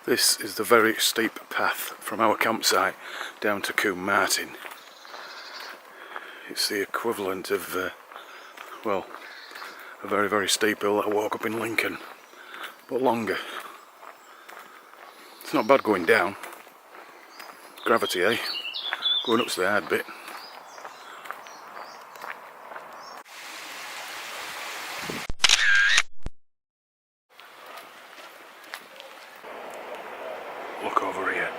This is the very steep path from our campsite down to Combe Martin. It's the equivalent of, well, a very, very steep hill that I walk up in Lincoln, but longer. It's not bad going down. Gravity, eh? Going up's the hard bit. Look over here.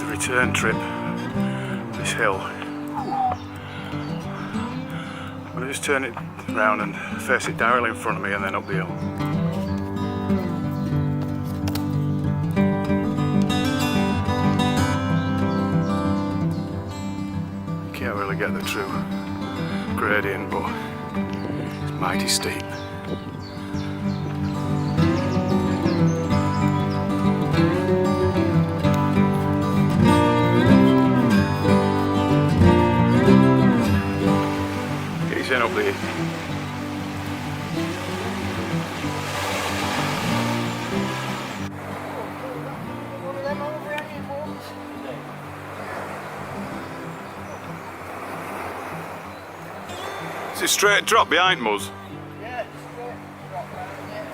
Return trip, this hill. I'm going to just turn it round and face it directly in front of me and then up the hill. You can't really get the true gradient, but it's mighty steep. Up there. Is it straight drop behind us? Yeah, straight drop round, yeah.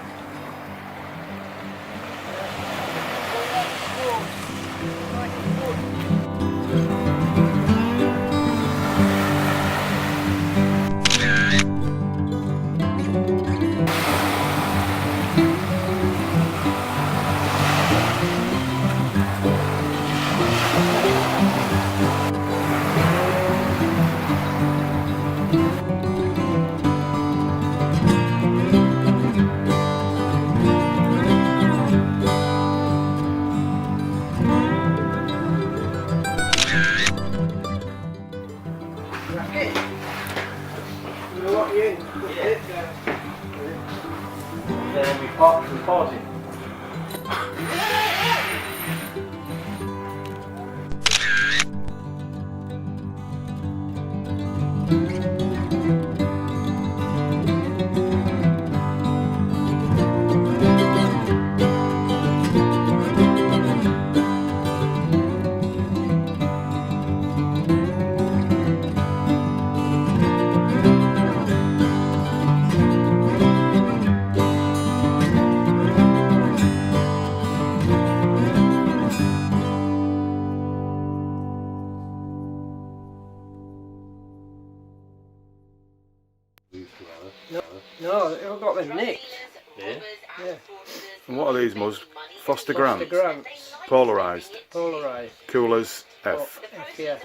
We're pausing. No, they've got them nicked. Yeah? Yeah. And what are these, Muzz? Foster Grants? Foster Grants. Polarised? Polarised. Coolers F. Oh, F, yeah.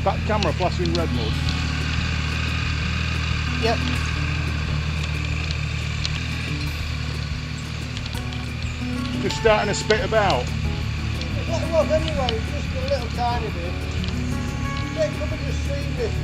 Back camera flashing red, Muzz. Yep. Just starting to spit about. What it was anyway, just a little tiny bit. They come and just see this.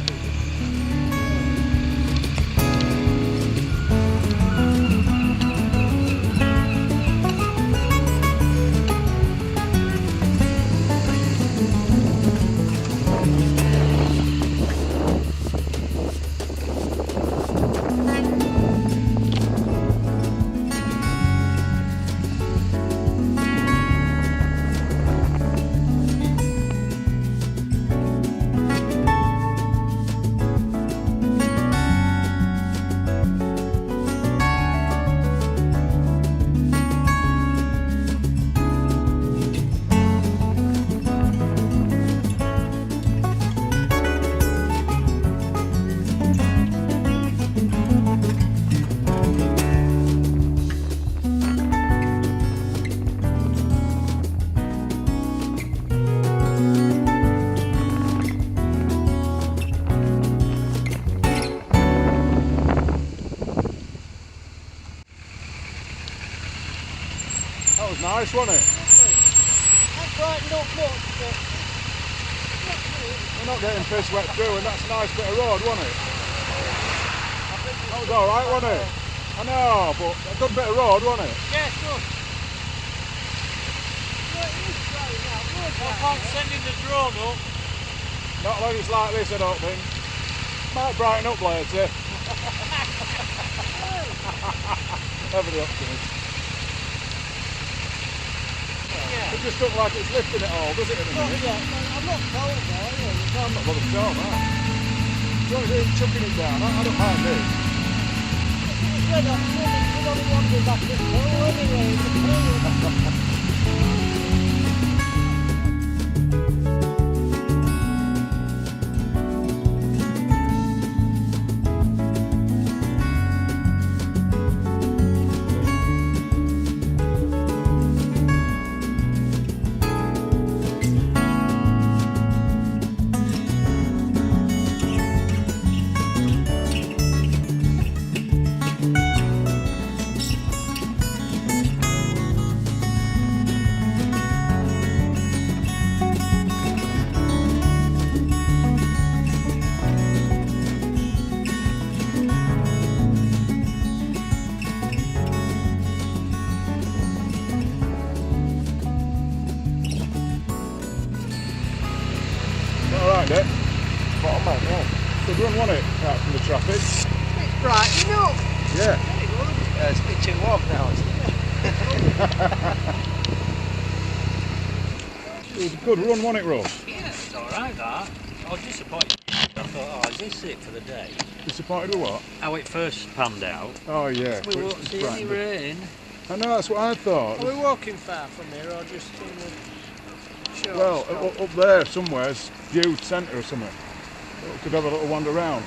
We're not getting piss wet through, and that's a nice bit of road, wasn't it? That was alright, wasn't it? I know, but a good bit of road, wasn't it? Yeah, good. I can't send in the drone up. Not when it's like this, I don't think. Might brighten up later. Ever the optimist. Yeah. It just looks like it's lifting it all, does it, at the minute? Yeah, I'm not cold though, No, I'm not bothered at all, no. As long as it ain't chucking it down, I don't mind this. I don't want to go back this hill anyway. Alright, Dick. Bottom man, yeah. Good run, wasn't it? Out from the traffic. It's bright enough. Yeah. Very good. It's a bit too warm now, isn't it? It was a good run, wasn't it, Russ? Yeah, it's alright that. I was disappointed. I thought, oh, is this it for the day? Disappointed with what? How it first panned out. Oh, yeah. We won't see any rain. I know, that's what I thought. Are we walking far from here or just in the short Well, stop? up there somewhere's Bude Centre or something. We could have a little wander round.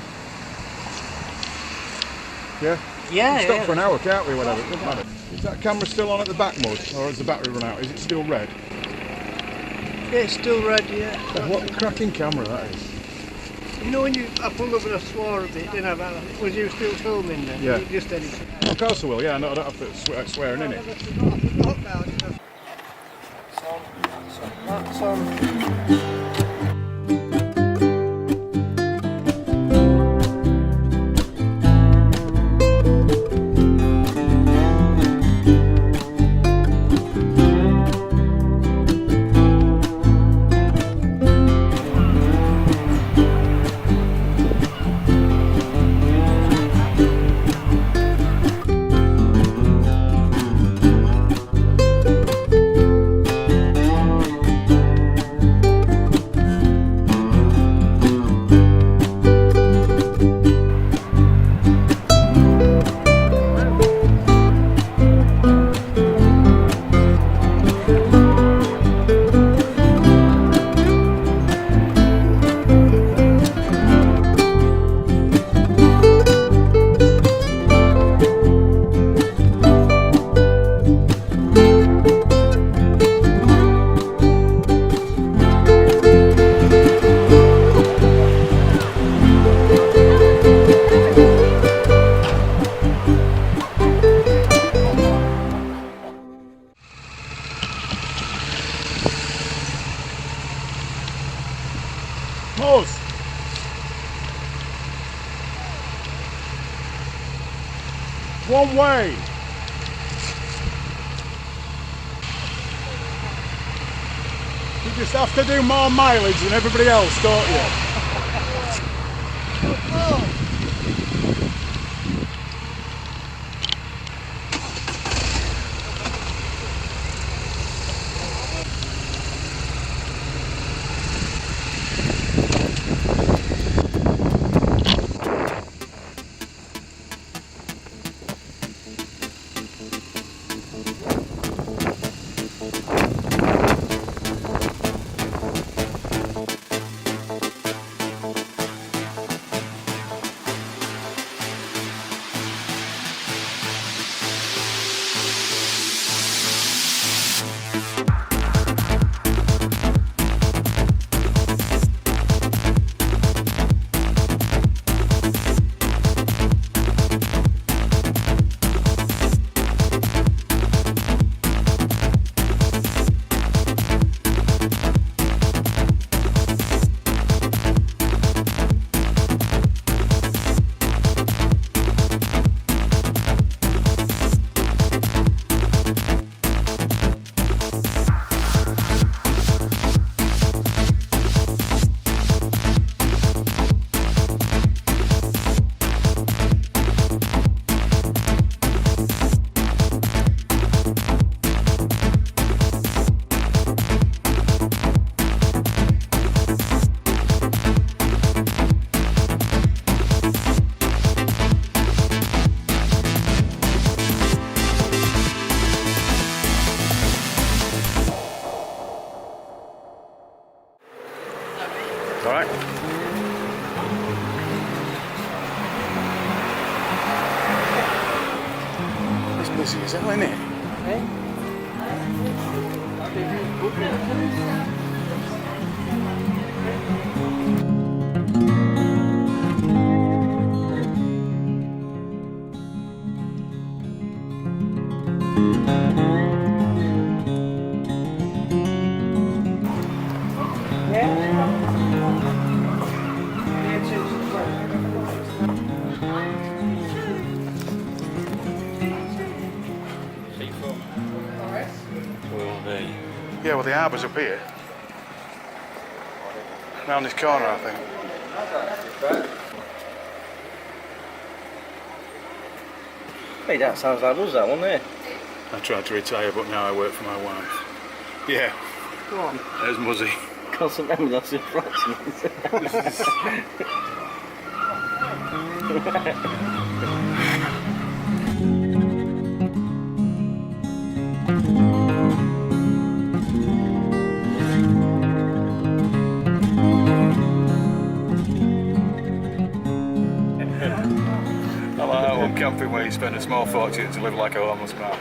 Yeah? Yeah, We can stop yeah. for an hour, can't we? Whatever, it doesn't matter. Is that camera still on at the back mud, or has the battery run out? Is it still red? Yeah, it's still red, yeah. What a cracking camera that is. You know when I pulled up and I swore a bit, didn't I? About, was you still filming then? Yeah. You just edited. Of course I will, yeah, no, I don't have to swearing in it. That's on. Pause! One way! You just have to do more mileage than everybody else, don't you? Alright. It's busy as hell, isn't it? Yeah, well the harbour's up here. Round this corner, I think. Hey, that sounds like us, that one there. I tried to retire, but now I work for my wife. Yeah. Go on. There's Muzzy. Constant memory loss in fractions. I like that one, camping where you spend a small fortune to live like a homeless man.